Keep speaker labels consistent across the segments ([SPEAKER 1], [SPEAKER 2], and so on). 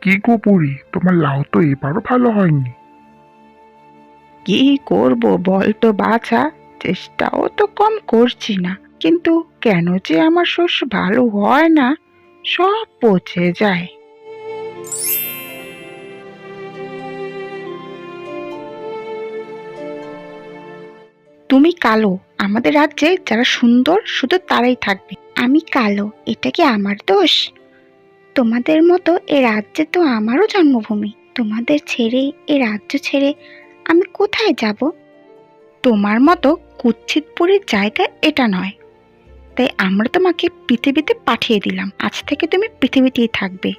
[SPEAKER 1] কি গো বুড়ি, তোমার লাউ তো এবারও ভালো হয়নি।
[SPEAKER 2] কি করব বল তো বাছা, চেষ্টাও তো কম করছি না, কিন্তু কেন যে আমার শস্য ভালো হয় না, সব পচে যায়। তুমি কালো, আমাদের রাজ্যে যারা সুন্দর শুধু তারাই থাকবে। আমি কালো, এটা কি আমার দোষ? তোমাদের মতো এ রাজ্যে তো আমারও জন্মভূমি। তোমাদের ছেড়ে, এ রাজ্য ছেড়ে আমি কোথায় যাব? তোমার মতো কুৎসিত পরীর জায়গা এটা নয়, তাই আমরা তোমাকে পৃথিবীতে পাঠিয়ে দিলাম। আজ থেকে তুমি পৃথিবীতেই থাকবে।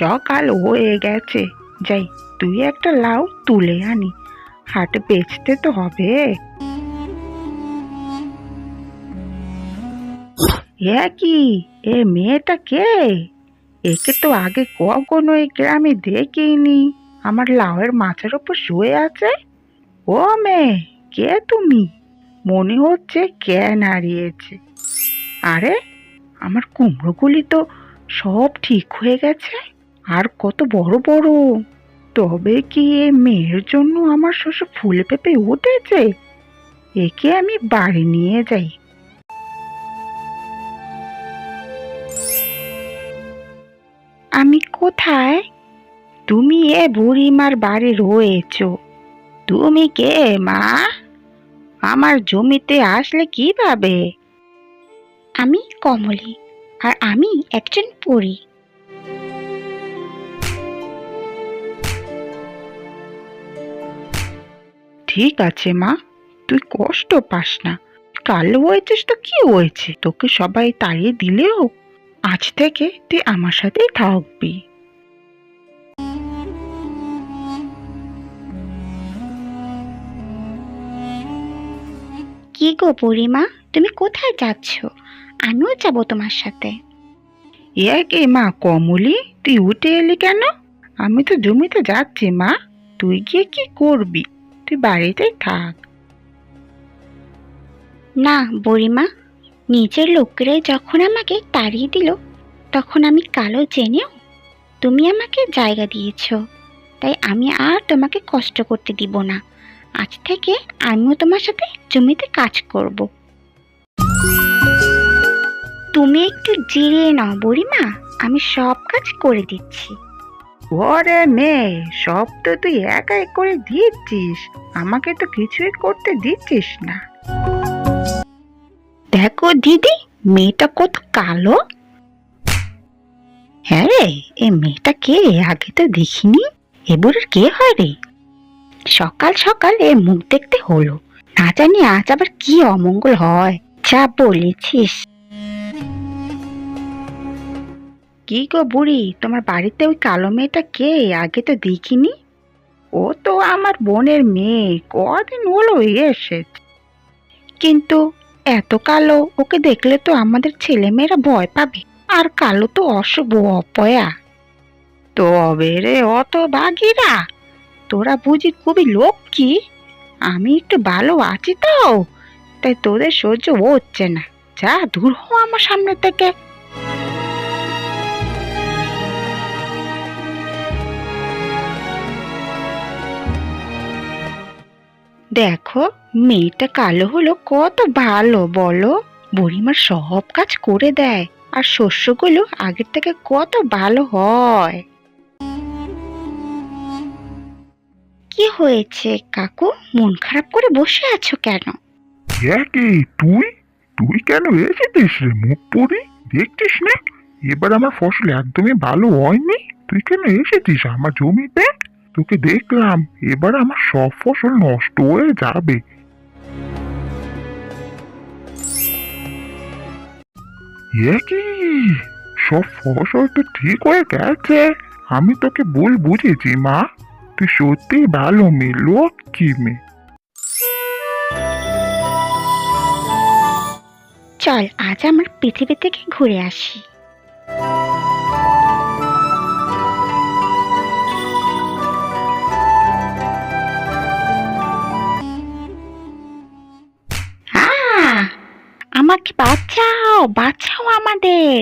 [SPEAKER 2] সকাল হয়ে গেছে, যাই তুই একটা লাউ তুলে আনি, হাটে বেচতে তো হবে। এ কি, এ মেয়েটা কে? একে তো আগে কখনো এই গ্রামে দেখিনি। আমার লাউয়ের মাচার উপর শুয়ে আছে। ও মেয়ে, কে তুমি? মনে হচ্ছে জ্ঞান হারিয়েছে। আরে, আমার কুমড়োগুলি তো সব ঠিক হয়ে গেছে, আর কত বড় বড়। তবে কি এ মেয়ের জন্য আমার শস্য ফুলে পেঁপে উঠেছে? একে আমি বাড়ি নিয়ে যাই। আমি কোথায়? তুমি এ বুড়িমার বাড়ি রয়েছো। তুমি কে মা? আমার জমিতে আসলে কিভাবে? আমি কমলি, আর আমি একজন পরী। ঠিক আছে মা, তুই কষ্ট পাস না। কালো হয়েছিস তো কি হয়েছে, তোকে সবাই তাড়িয়ে দিলেও আজ থেকে তুই আমার সাথেই থাকবি। কি গো বুড়িমা, তুমি কোথায় যাচ্ছ? আমিও যাব তোমার সাথে। এ কে মা কমলি, তুই উঠে এলি কেন? আমি তো জমিতে যাচ্ছি মা, তুই গিয়ে কি করবি? তুই বাড়িতেই থাক। না বুড়িমা, নিজের লোকেরাই যখন আমাকে তাড়িয়ে দিল, তখন আমি কালো জেনেও তুমি আমাকে জায়গা দিয়েছ, তাই আমি আর তোমাকে কষ্ট করতে দিব না। আজ থেকে আমিও তোমার সাথে জমিতে কাজ করব। তুমি একটু জিরিয়ে নাও বুড়িমা, আমি সব কাজ করে দিচ্ছি। ওরে মেয়ে, সব তো তুই একাই করে দিচ্ছিস, আমাকে তো কিছুই করতে দিচ্ছিস না। দেখো দিদি, মেয়েটা কত কালো। হ্যাঁ রে, এ মেয়েটা কে? আগে তো দেখিনি। এ বুড়ির কে হয় রে? সকাল সকাল এর মুখ দেখতে হলো, না জানি আজ আবার কি অমঙ্গল হয়। যা বলেছিস। কি গো বুড়ি, তোমার বাড়িতে ওই কালো মেয়েটা কে? আগে তো দেখিনি। ও তো আমার বোনের মেয়ে, কদিন হলো এসেছে। কিন্তু এত কালো, ওকে দেখলে তো আমাদের ছেলেমেয়েরা ভয় পাবে। আর কালো তো অশুভ, অপয়া। তবে রে অত বাঘিরা, তোরা বুঝি খুবই লক্ষ্মী। আমি একটু ভালো আছি তো, তাই তোদের সহ্য হচ্ছে না। যা দূর হ আমার সামনে থেকে। দেখো, মেয়েটা কালো হলো কত ভালো বলো। বুড়িমার সব কাজ করে দেয়, আর শস্যগুলো আগের থেকে কত ভালো হয়। কি হয়েছে কাকু, মন খারাপ করে বসে আছো কেন?
[SPEAKER 1] এ কি, তুই তুই কেন এসেছিস রে মুখ পুরি? দেখছিস না এবার আমার ফসল একদমই ভালো হয়নি? তুই কেন এসেছিস আমার জমিতে? তোকে দেখলাম, এবার আমার সব ফসল নষ্ট হয়ে যাবে। এ কি, সব ফসল তো ঠিক হয়ে গেছে। আমি তোকে ভুল বুঝেছি মা, তুই সত্যি ভালো মেয়ে, লক্ষ্মী মেয়ে।
[SPEAKER 2] চল আজ আমার পৃথিবী থেকে ঘুরে আসি। আমাকে বাঁচাও, বাঁচাও আমাদের,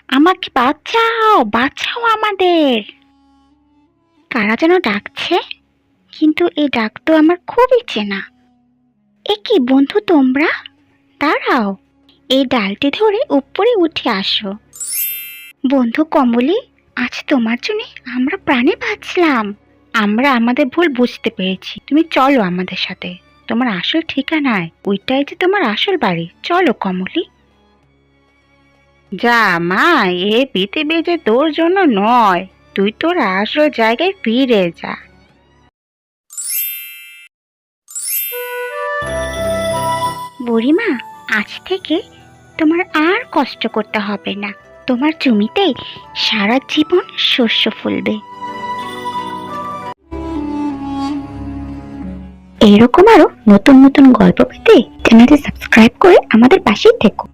[SPEAKER 2] আমাকে বাঁচাও, বাঁচাও আমাদের। কারা যেন ডাকছে, কিন্তু এই ডাক তো আমার খুবই চেনা। এ কি বন্ধু তোমরা? দাঁড়াও, এই ডালটি ধরে উপরে উঠে আসো। বন্ধু কমলি, আজ তোমার জন্য আমরা প্রাণে বাঁচলাম। আমরা আমাদের ভুল বুঝতে পেরেছি, তুমি চলো আমাদের সাথে। তোমার আসল ঠিকানায়, ওইটাই যে তোমার আসল বাড়ি। চলো কমলি। যা মা, এ পৃথিবী যে তোর জন্য নয়, তুই তোর আসল জায়গায় ফিরে যা। বুড়িমা, আজ থেকে তোমার আর কষ্ট করতে হবে না। তোমার জমিতে সারা জীবন শস্য ফলবে। এরকম আরো নতুন নতুন গল্প পেতে চ্যানেলটি সাবস্ক্রাইব করে আমাদের পাশেই থেকো।